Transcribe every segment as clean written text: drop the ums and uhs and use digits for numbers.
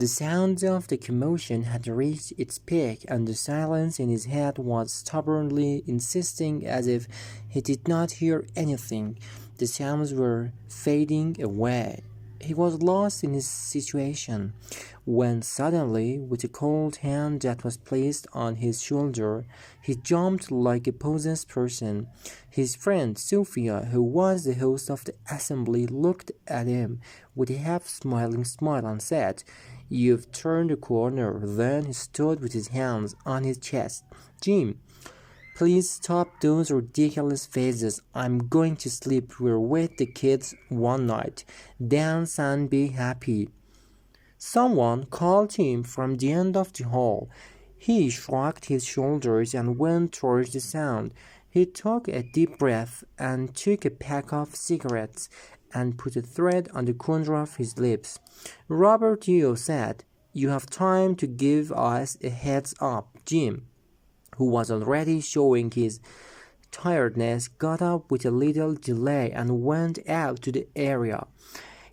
The sound of the commotion had reached its peak, and the silence in his head was stubbornly insisting as if he did not hear anything. The sounds were fading away. He was lost in his situation, when suddenly, with a cold hand that was placed on his shoulder, he jumped like a possessed person. His friend Sophia, who was the host of the assembly, looked at him with a half-smiling smile and said, "You've turned a corner." Then he stood with his hands on his chest. "Jim, please stop those ridiculous faces. I'm going to sleep. We're with the kids one night. Dance and be happy." Someone called him from the end of the hall. He shrugged his shoulders and went towards the sound. He took a deep breath and took a pack of cigarettes and put a thread on the corner of his lips. Robert Yu said, "You have time to give us a heads up." Jim, who was already showing his tiredness, got up with a little delay and went out to the area.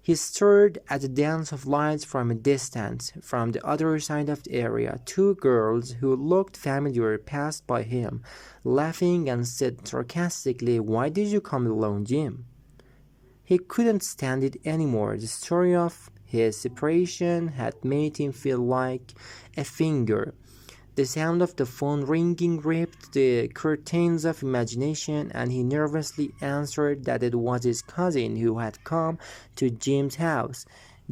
He stared at the dance of lights from a distance. From the other side of the area, two girls who looked familiar passed by him, laughing, and said sarcastically, "Why did you come alone, Jim?" He couldn't stand it anymore. The story of his separation had made him feel like a finger. The sound of the phone ringing ripped the curtains of imagination, and he nervously answered that it was his cousin who had come to Jim's house.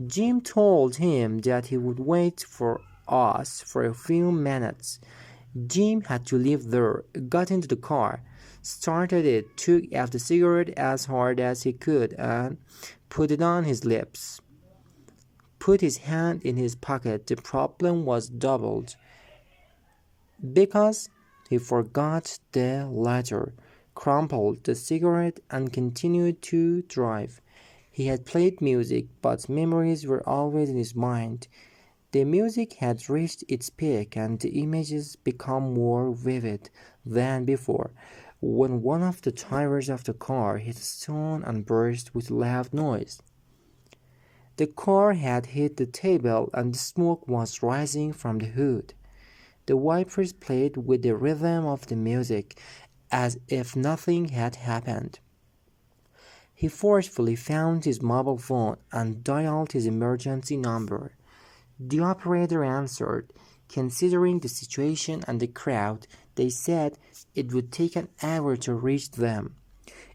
Jim told him that he would wait for us for a few minutes. Jim had to leave there, got into the car, started it, took out the cigarette as hard as he could, and put it on his lips. Put his hand in his pocket. The problem was doubled, because he forgot the lighter, crumpled the cigarette, and continued to drive. He had played music, but memories were always in his mind. The music had reached its peak, and the images become more vivid than before, when one of the tires of the car hit a stone and burst with a loud noise. The car had hit the table, and the smoke was rising from the hood. The wipers played with the rhythm of the music, as if nothing had happened. He forcefully found his mobile phone and dialed his emergency number. The operator answered. Considering the situation and the crowd, they said it would take an hour to reach them.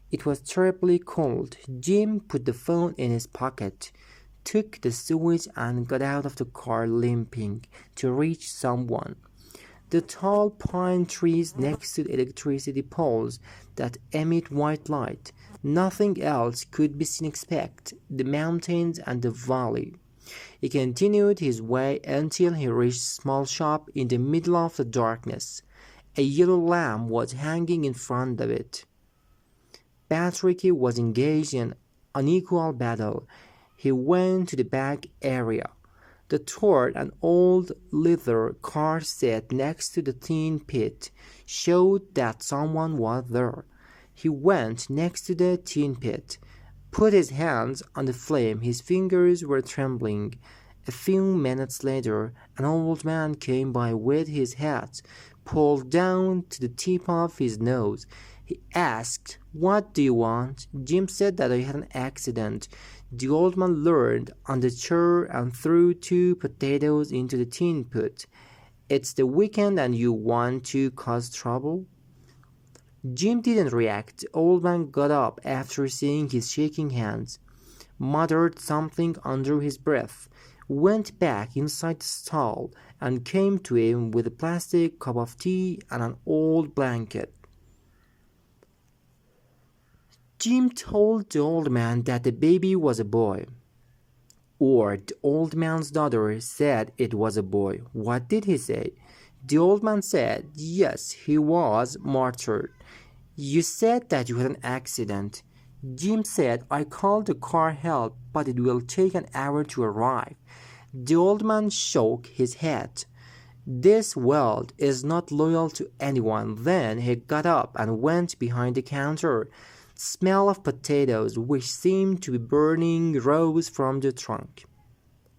It was terribly cold. Jim put the phone in his pocket, took the switch, and got out of the car limping to reach someone. The tall pine trees next to the electricity poles that emit white light. Nothing else could be seen except the mountains and the valley. He continued his way until he reached a small shop in the middle of the darkness. A yellow lamp was hanging in front of it. Patrick was engaged in unequal battle. He went to the back area. The third, an old leather car set next to the tin pit, showed that someone was there. He went next to the tin pit, put his hands on the flame. His fingers were trembling. A few minutes later, an old man came by with his hat pulled down to the tip of his nose. He asked, "What do you want?" Jim said that he had an accident. The old man leaned on the chair and threw two potatoes into the tin pot. "It's the weekend and you want to cause trouble?" Jim didn't react. The old man got up after seeing his shaking hands, muttered something under his breath, went back inside the stall, and came to him with a plastic cup of tea and an old blanket. Jim told the old man that the baby was a boy. Or the old man's daughter said it was a boy. What did he say? The old man said, "Yes, he was martyred." "You said that you had an accident." Jim said, "I called the car help, but it will take an hour to arrive." The old man shook his head. "This world is not loyal to anyone." Then he got up and went behind the counter. The smell of potatoes, which seemed to be burning, rose from the trunk.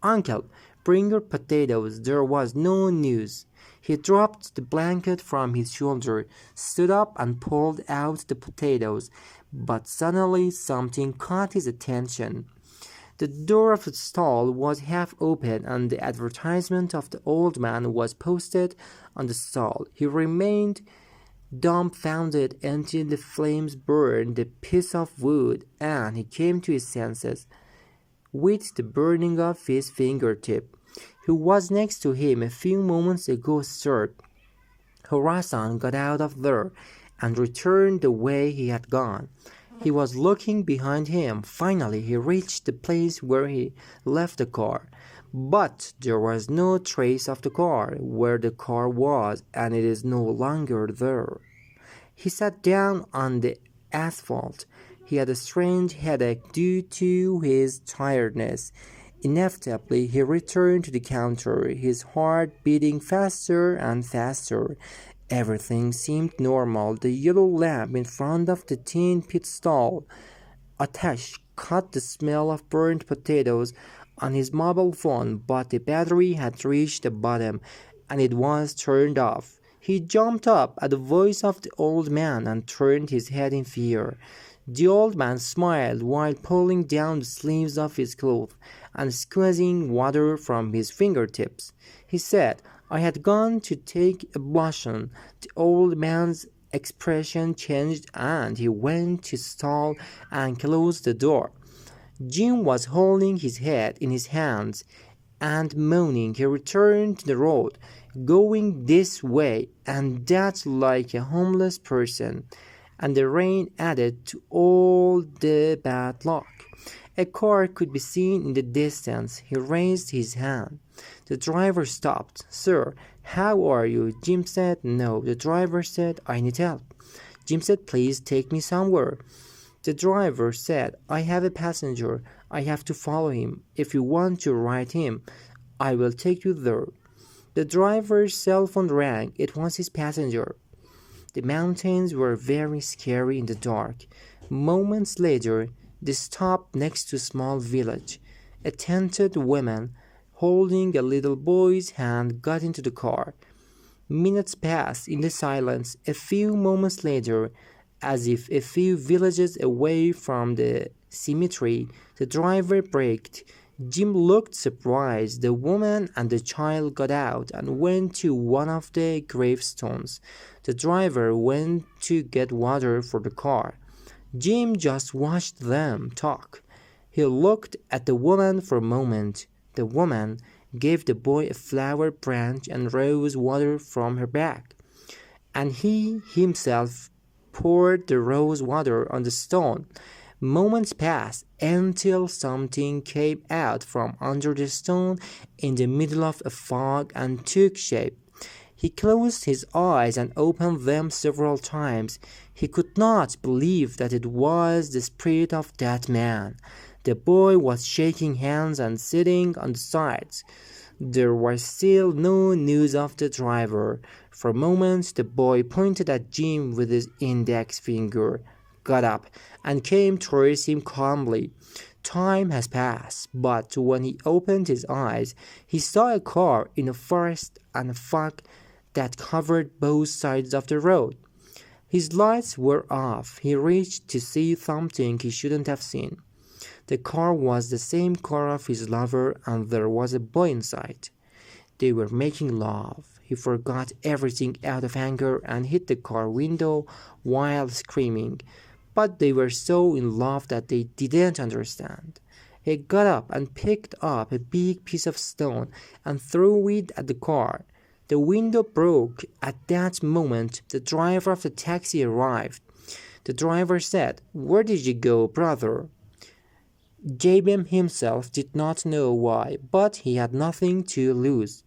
"Uncle, Bring your potatoes. There was no news. He dropped the blanket from his shoulder, stood up and pulled out the potatoes, but suddenly something caught his attention. The door of the stall was half open and the advertisement of the old man was posted on the stall. He remained dumbfounded until the flames burned the piece of wood and he came to his senses with the burning of his fingertip. Who was next to him a few moments ago stirred. Horasan got out of there and returned the way he had gone. He was looking behind him. Finally, he reached the place where he left the car. But there was no trace of the car where the car was, and it is no longer there. He sat down on the asphalt. He had a strange headache due to his tiredness. Inevitably, he returned to the counter, his heart beating faster and faster. Everything seemed normal. The yellow lamp in front of the tin pit stall. Atash caught the smell of burnt potatoes on his mobile phone, but the battery had reached the bottom and it was turned off. He jumped up at the voice of the old man and turned his head in fear. The old man smiled while pulling down the sleeves of his clothes and squeezing water from his fingertips. He said, I had gone to take ablution. The old man's expression changed and he went to stall and closed the door. Jim was holding his head in his hands and moaning. He returned to the road, going this way and that like a homeless person, and the rain added to all the bad luck. A car could be seen in the distance. He raised his hand. The driver stopped. Sir, how are you? Jim said. No. The driver said, I need help. Jim said, please take me somewhere. The driver said, I have a passenger. I have to follow him. If you want to ride him, I will take you there. The driver's cell phone rang. It was his passenger. The mountains were very scary in the dark. Moments later, they stopped next to a small village. A tented woman, holding a little boy's hand, got into the car. Minutes passed in the silence. A few moments later, as if a few villages away from the cemetery, the driver braked. Jim looked surprised. The woman and the child got out and went to one of the gravestones. The driver went to get water for the car. Jim just watched them talk. He looked at the woman for a moment. The woman gave the boy a flower branch and rose water from her bag, and he himself poured the rose water on the stone. Moments passed until something came out from under the stone in the middle of a fog and took shape. He closed his eyes and opened them several times. He could not believe that it was the spirit of that man. The boy was shaking hands and sitting on the sides. There was still no news of the driver. For a moment, the boy pointed at Jim with his index finger, got up, and came towards him calmly. Time has passed, but when he opened his eyes, he saw a car in a forest and a fog that covered both sides of the road. His lights were off. He reached to see something he shouldn't have seen. The car was the same car of his lover, and there was a boy inside. They were making love. He forgot everything out of anger and hit the car window while screaming. But they were so in love that they didn't understand. He got up and picked up a big piece of stone and threw it at the car. The window broke. At that moment, the driver of the taxi arrived. The driver said, "Where did you go, brother?" Jabim himself did not know why, but he had nothing to lose.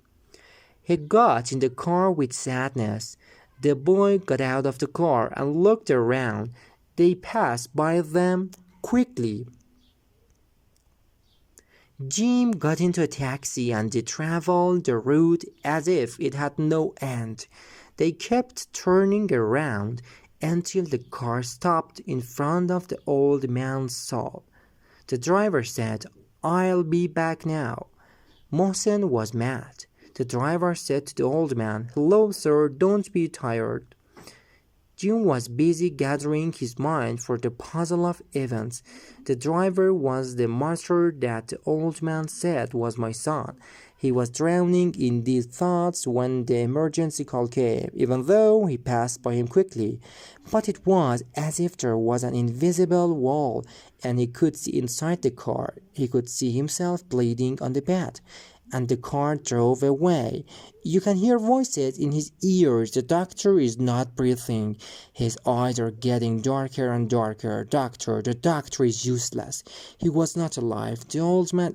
He got in the car with sadness. The boy got out of the car and looked around. They passed by them quickly. Jim got into a taxi and they traveled the route as if it had no end. They kept turning around until the car stopped in front of the old man's stall. The driver said, "I'll be back now." Mohsen was mad. The driver said to the old man, "Hello, sir, don't be tired." Jim was busy gathering his mind for the puzzle of events. The driver was the monster that the old man said was my son. He was drowning in these thoughts when the emergency call came, even though he passed by him quickly. But it was as if there was an invisible wall, and he could see inside the car. He could see himself bleeding on the bed. And the car drove away. You can hear voices in his ears. The doctor is not breathing. His eyes are getting darker and darker. The doctor is useless. He was not alive. The old man